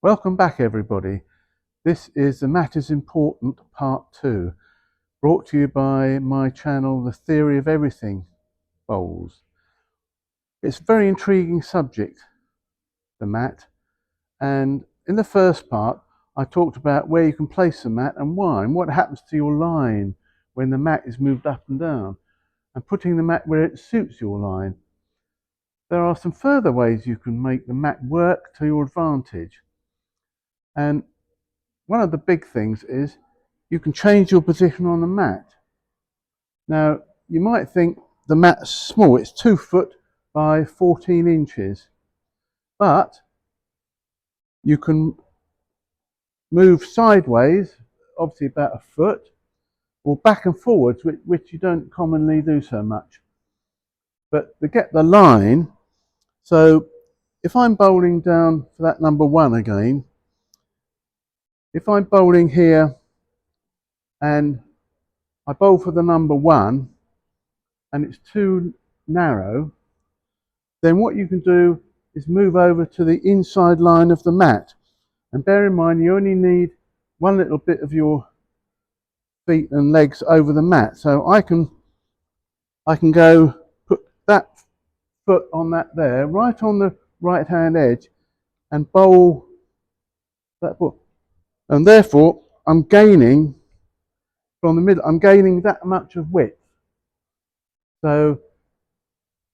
Welcome back, everybody. This is The Mat is Important Part 2, brought to you by my channel, The Theory of Everything Bowls. It's a very intriguing subject, the mat, and in the first part, I talked about where you can place the mat and why, and what happens to your line when the mat is moved up and down, and putting the mat where it suits your line. There are some further ways you can make the mat work to your advantage. And one of the big things is you can change your position on the mat. Now, you might think the mat's small, it's 2 foot by 14 inches, but you can move sideways, obviously about a foot, or back and forwards, which you don't commonly do so much. But to get the line, so if I'm bowling down for that number 1 again, if I'm bowling here and I bowl for the number 1 and it's too narrow, then what you can do is move over to the inside line of the mat. And bear in mind, you only need one little bit of your feet and legs over the mat. So I can go put that foot on that there, right on the right hand edge, and bowl that ball. And therefore, I'm gaining from the middle, I'm gaining that much of width. So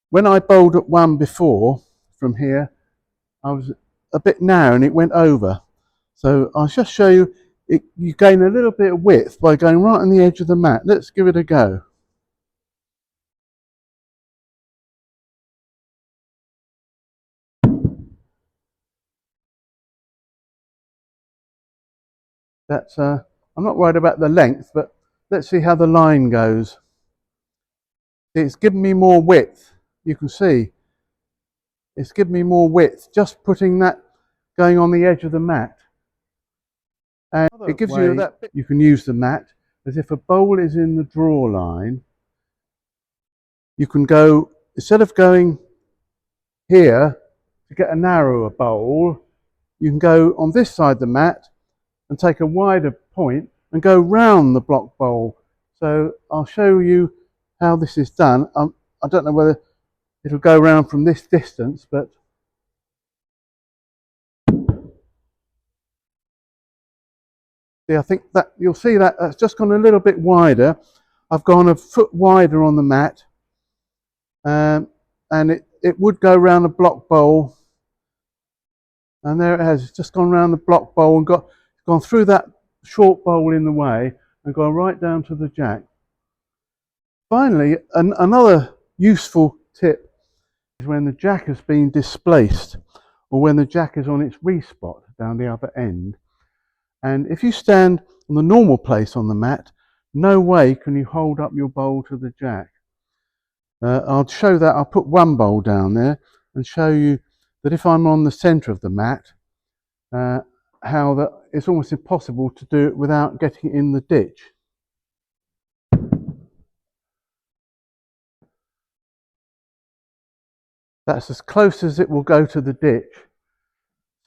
when I bowled at 1 before from here, I was a bit narrow and it went over. So I'll just show you, you gain a little bit of width by going right on the edge of the mat. Let's give it a go. That's I'm not worried about the length, but let's see how the line goes. It's given me more width. You can see it's given me more width just putting that going on the edge of the mat. And it gives you that bit. You can use the mat as if a bowl is in the draw line. You can go, instead of going here to get a narrower bowl, you can go on this side of the mat and take a wider point and go round the block bowl. So I'll show you how this is done. I don't know whether it'll go round from this distance, but see, I think that you'll see that that's just gone a little bit wider. I've gone a foot wider on the mat, and it would go round the block bowl, and there it has. It's just gone round the block bowl and gone through that short bowl in the way and gone right down to the jack. Finally, another useful tip is when the jack has been displaced or when the jack is on its respot down the other end. And if you stand on the normal place on the mat, no way can you hold up your bowl to the jack. I'll show that. I'll put one bowl down there and show you that if I'm on the centre of the mat, how that it's almost impossible to do it without getting in the ditch. That's as close as it will go to the ditch.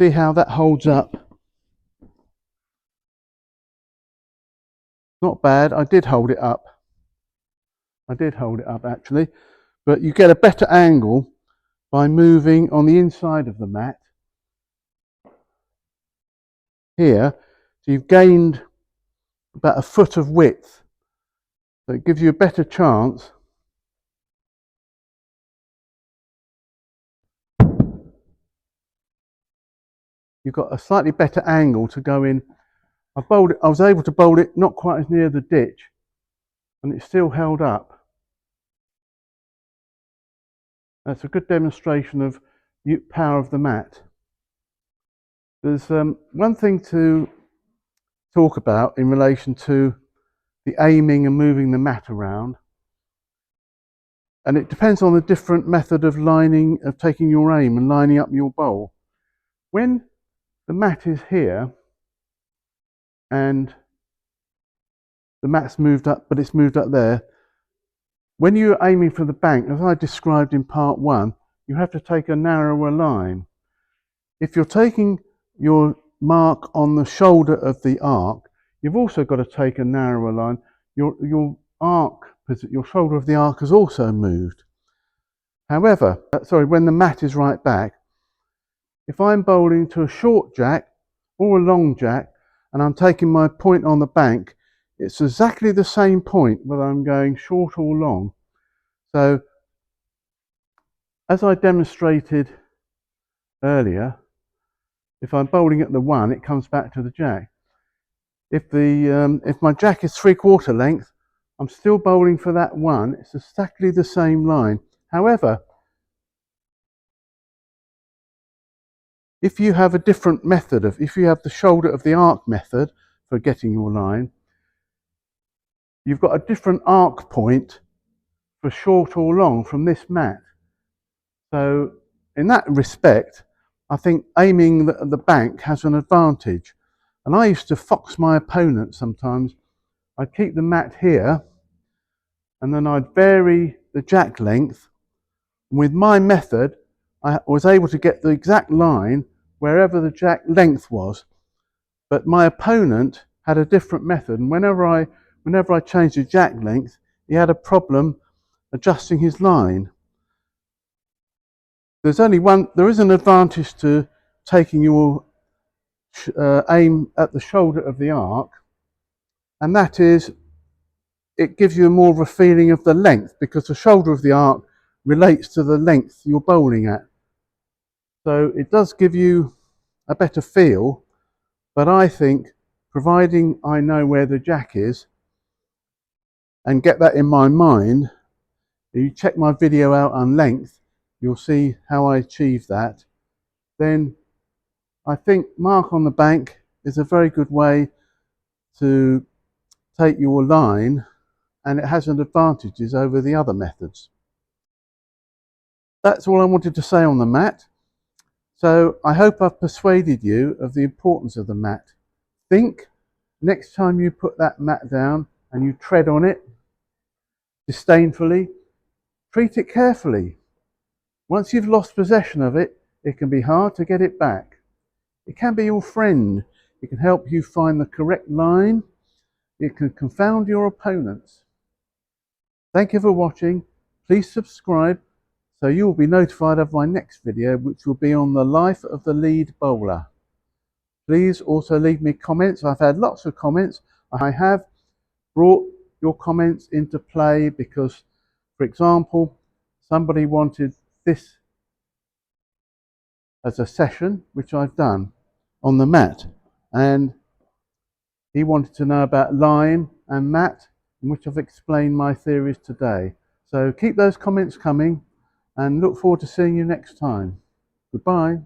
See how that holds up. Not bad. I did hold it up. I did hold it up actually, but you get a better angle by moving on the inside of the mat here. So you've gained about a foot of width. So it gives you a better chance. You've got a slightly better angle to go in. I was able to bowl it not quite as near the ditch, and it's still held up. That's a good demonstration of power of the mat. There's one thing to talk about in relation to the aiming and moving the mat around, and it depends on the different method of taking your aim and lining up your bowl. When the mat is here and the mat's moved up, but it's moved up there, when you're aiming for the bank, as I described in part 1, you have to take a narrower line. If you're taking your mark on the shoulder of the arc, you've also got to take a narrower line. Your arc, your shoulder of the arc has also moved. However, when the mat is right back, if I'm bowling to a short jack or a long jack and I'm taking my point on the bank, it's exactly the same point whether I'm going short or long. So as I demonstrated earlier, if I'm bowling at the 1, it comes back to the jack. If my jack is 3/4 length, I'm still bowling for that 1. It's exactly the same line. However, if you have a different method if you have the shoulder of the arc method for getting your line, you've got a different arc point for short or long from this mat. So in that respect, I think aiming the bank has an advantage. And I used to fox my opponent sometimes. I'd keep the mat here and then I'd vary the jack length. With my method, I was able to get the exact line wherever the jack length was. But my opponent had a different method, and whenever I changed the jack length, he had a problem adjusting his line. There is an advantage to taking your aim at the shoulder of the arc, and that is it gives you more of a feeling of the length, because the shoulder of the arc relates to the length you're bowling at. So it does give you a better feel, but I think providing I know where the jack is and get that in my mind, if you check my video out on length, you'll see how I achieve that. Then I think mark on the bank is a very good way to take your line, and it has an advantages over the other methods. That's all I wanted to say on the mat. So I hope I've persuaded you of the importance of the mat. Think next time you put that mat down and you tread on it disdainfully, treat it carefully. Once you've lost possession of it, it can be hard to get it back. It can be your friend. It can help you find the correct line. It can confound your opponents. Thank you for watching. Please subscribe so you will be notified of my next video, which will be on the life of the lead bowler. Please also leave me comments. I've had lots of comments. I have brought your comments into play because, for example, somebody wanted this as a session, which I've done on the mat, and he wanted to know about line and mat, in which I've explained my theories today. So keep those comments coming and look forward to seeing you next time. Goodbye.